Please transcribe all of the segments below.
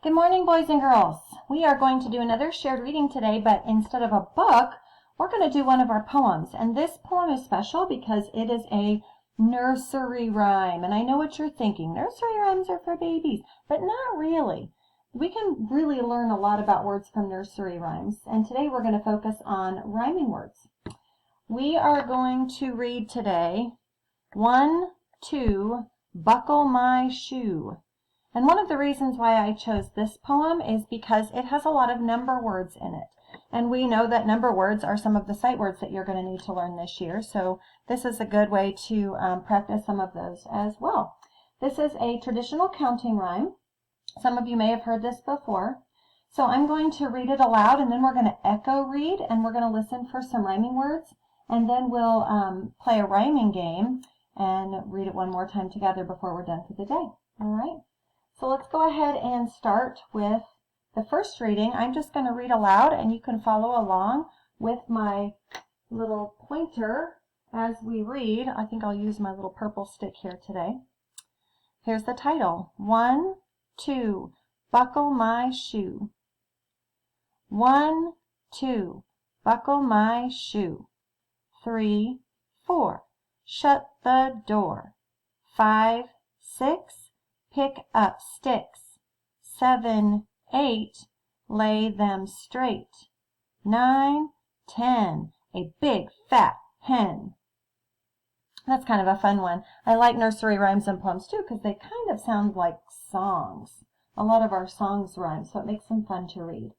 Good morning, boys and girls. We are going to do another shared reading today, but instead of a book, we're going to do one of our poems. And this poem is special because it is a nursery rhyme. And I know what you're thinking. Nursery rhymes are for babies, but not really. We can really learn a lot about words from nursery rhymes. And today we're going to focus on rhyming words. We are going to read today 1, 2, Buckle My Shoe. And one of the reasons why I chose this poem is because it has a lot of number words in it. And we know that number words are some of the sight words that you're going to need to learn this year. So this is a good way to practice some of those as well. This is a traditional counting rhyme. Some of you may have heard this before. So I'm going to read it aloud, and then we're going to echo read, and we're going to listen for some rhyming words. And then we'll play a rhyming game and read it one more time together before we're done for the day. All right? So let's go ahead and start with the first reading. I'm just going to read aloud, and you can follow along with my little pointer as we read. I think I'll use my little purple stick here today. Here's the title. 1, 2, Buckle My Shoe. 1, 2, Buckle My Shoe. 3, 4, Shut the door. 5, 6, Pick up sticks. 7, 8, Lay them straight. 9, 10, A big fat hen. That's kind of a fun one. I like nursery rhymes and poems too because they kind of sound like songs. A lot of our songs rhyme, so it makes them fun to read.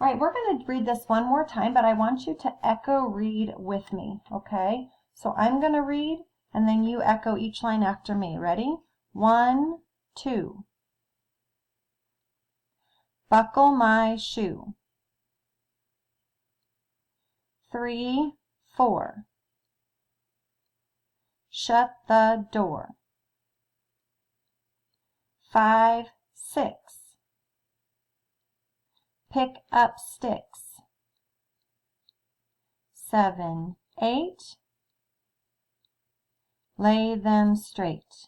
All right, we're going to read this one more time, but I want you to echo read with me, okay? So I'm going to read, and then you echo each line after me. Ready? 1, 2. Buckle my shoe. 3, 4. Shut the door. 5, 6. Pick up sticks. 7, 8. Lay them straight.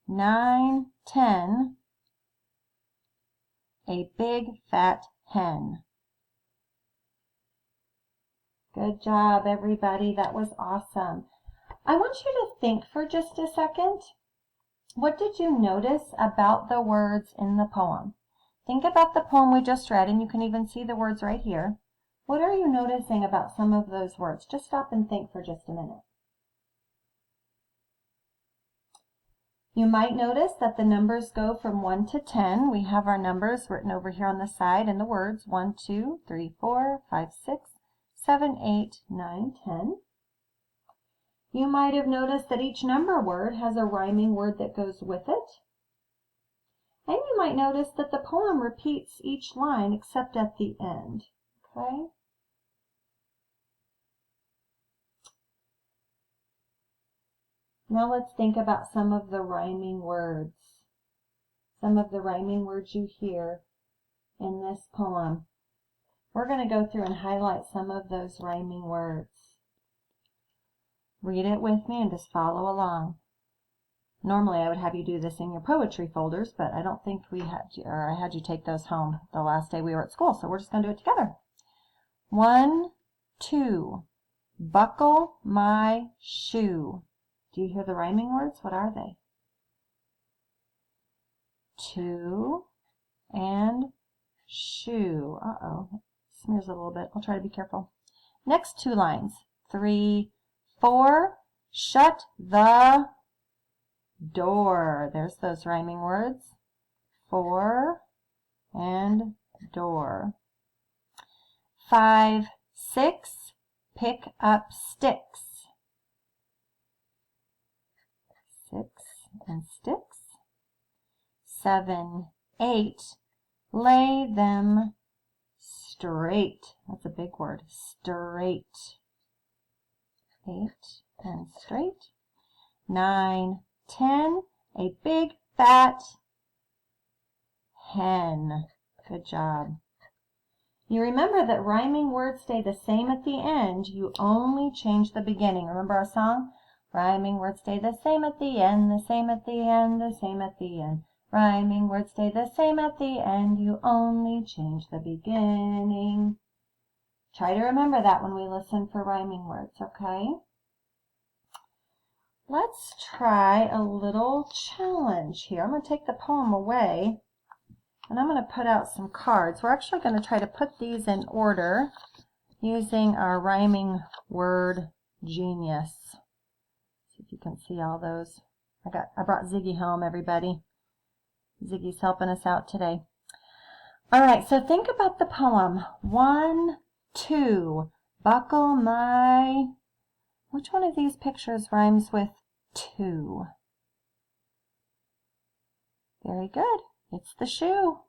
9, 10, A big fat hen. Good job, everybody. That was awesome. I want you to think for just a second. What did you notice about the words in the poem? Think about the poem we just read, and you can even see the words right here. What are you noticing about some of those words? Just stop and think for just a minute. You might notice that the numbers go from 1 to 10. We have our numbers written over here on the side and the words 1, 2, 3, 4, 5, 6, 7, 8, 9, 10. You might have noticed that each number word has a rhyming word that goes with it. And you might notice that the poem repeats each line except at the end. Okay? Now let's think about some of the rhyming words. Some of the rhyming words you hear in this poem. We're going to go through and highlight some of those rhyming words. Read it with me and just follow along. Normally I would have you do this in your poetry folders, but I don't think I had you take those home the last day we were at school, so we're just going to do it together. 1, 2, Buckle my shoe. Do you hear the rhyming words? What are they? 2 and shoe. Uh-oh, smears a little bit. I'll try to be careful. Next 2 lines. 3, 4, Shut the door. There's those rhyming words. 4 and door. 5, 6, Pick up sticks. 6 and sticks. 7, 8, Lay them straight. That's a big word. Straight. 8 and straight. 9, 10, A big fat hen. Good job. You remember that rhyming words stay the same at the end. You only change the beginning. Remember our song? Rhyming words stay the same at the end, the same at the end, the same at the end. Rhyming words stay the same at the end. You only change the beginning. Try to remember that when we listen for rhyming words, okay? Let's try a little challenge here. I'm going to take the poem away, and I'm going to put out some cards. We're actually going to try to put these in order using our rhyming word genius. See if you can see all those. I brought Ziggy home, everybody. Ziggy's helping us out today. All right, so think about the poem. 1, 2, buckle my... Which one of these pictures rhymes with 2? Very good. It's the shoe.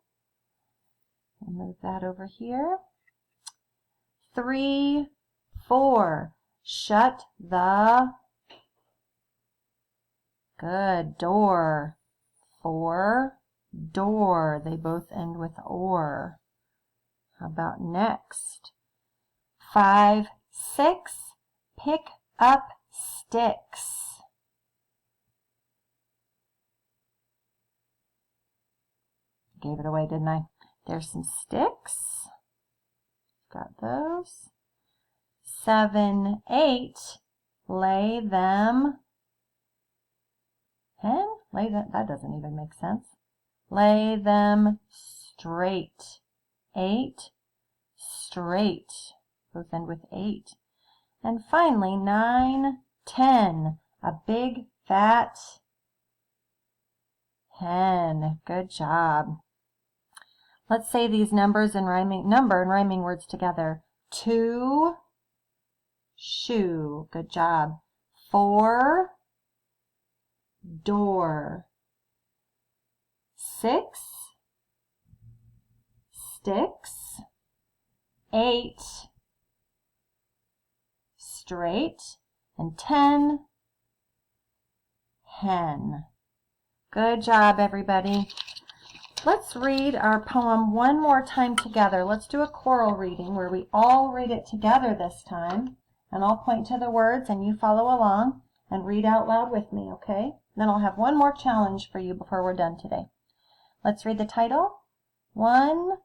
I'll move that over here. 3, 4, shut the... Good. Door. 4, door. They both end with or. How about next? 5, 6, pick up sticks. Gave it away, didn't I? There's some sticks. Got those. 7, 8, lay them... Lay them, that doesn't even make sense. Lay them straight. 8, straight. Both end with 8. And finally, 9, 10. A big fat hen. Good job. Let's say these numbers and rhyming words together. 2, shoe. Good job. 4, door. 6, sticks. 8, straight. And 10, hen. Good job, everybody. Let's read our poem one more time together. Let's do a choral reading where we all read it together this time. And I'll point to the words and you follow along and read out loud with me, okay? Then I'll have one more challenge for you before we're done today. Let's read the title. 1,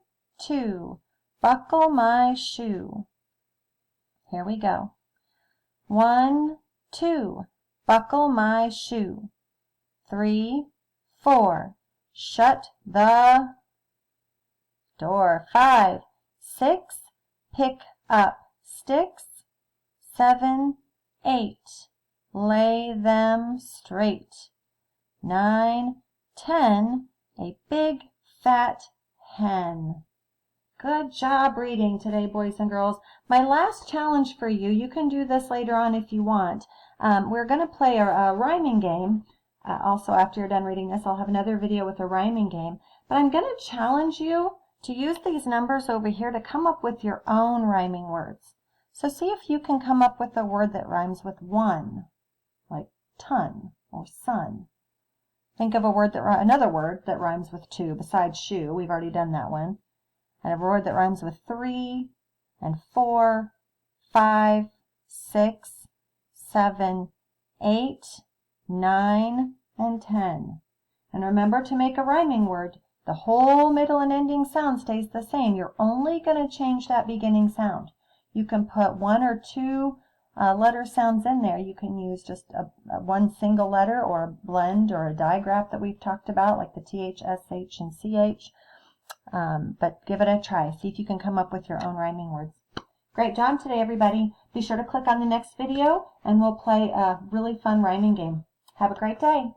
2, buckle my shoe. Here we go. 1, 2, buckle my shoe. 3, 4, shut the door. 5, 6, pick up sticks. 7, 8, lay them straight. 9, 10, a big fat hen. Good job reading today, boys and girls. My last challenge for you, you can do this later on if you want. We're going to play a rhyming game. Also, after you're done reading this, I'll have another video with a rhyming game. But I'm going to challenge you to use these numbers over here to come up with your own rhyming words. So see if you can come up with a word that rhymes with 1, like ton or sun. Think of another word that rhymes with 2 besides shoe. We've already done that one. And a word that rhymes with 3 and 4, 5, 6, 7, 8, 9, and 10. And remember, to make a rhyming word, the whole middle and ending sound stays the same. You're only going to change that beginning sound. You can put 1 or 2 letter sounds in there. You can use just one single letter or a blend or a digraph that we've talked about, like the TH, SH, and CH. But give it a try. See if you can come up with your own rhyming words. Great job today, everybody. Be sure to click on the next video, and we'll play a really fun rhyming game. Have a great day.